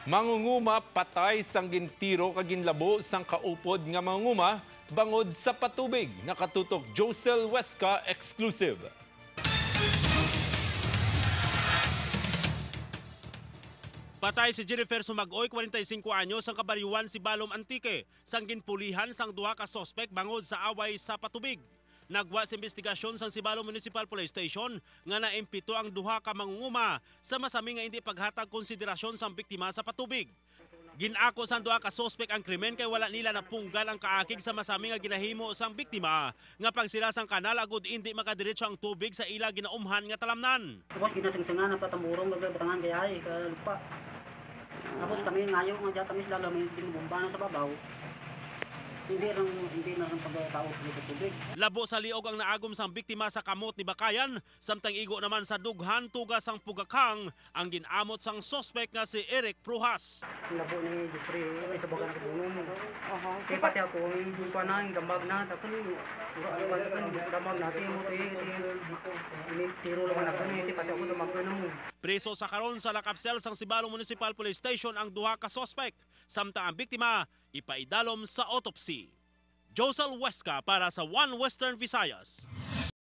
Mangunguma patay sang gintiro kaginlabo sang kaupod nga mangunguma bangod sa patubig. Nakatutok Josel Huesca exclusive. Patay si Jennifer Sumagoy, 45 anyos, sang kabaryuan si Balom Antique, sang ginpulihan sang duha ka sospek bangod sa away sa patubig. Nagwa sa investigasyon sang Sibalom Municipal Police Station nga naimpito ang duha ka mangunguma sa masami nga hindi paghatag konsiderasyon sang biktima sa patubig. Ginako sang duha ka sospek ang krimen kay wala nila napunggan ang kaakig sa masami nga ginahimo sang biktima nga pagsira sang kanal agud hindi makadiretso ang tubig sa ila ginaumhan nga talamnan. Tapos ginasingsingan na patamburong nagbatangan kay ay kalupa. Tapos kami ngayo nga kami sila may binubomba na sa babaw. Hindi na rin pagkatao sa tubig. Labo sa liog ang naagom sang biktima sa kamot ni Bakayan, samtang igo naman sa dughan tugas sang pugakang ang ginamot sang sospek nga si Eric Pruhas. Labo ni Jeffrey ay sa bagang kibunong. Si pati ako yung panang gambag na tapos gambag natin mo tiro lang ako ni pati ako damag na mo. Preso sa karon sa lakapsel sang Sibalom Municipal Police Station ang duha ka sospek, samtang ang biktima ipaidalom sa autopsy. Josel Huesca para sa One Western Visayas.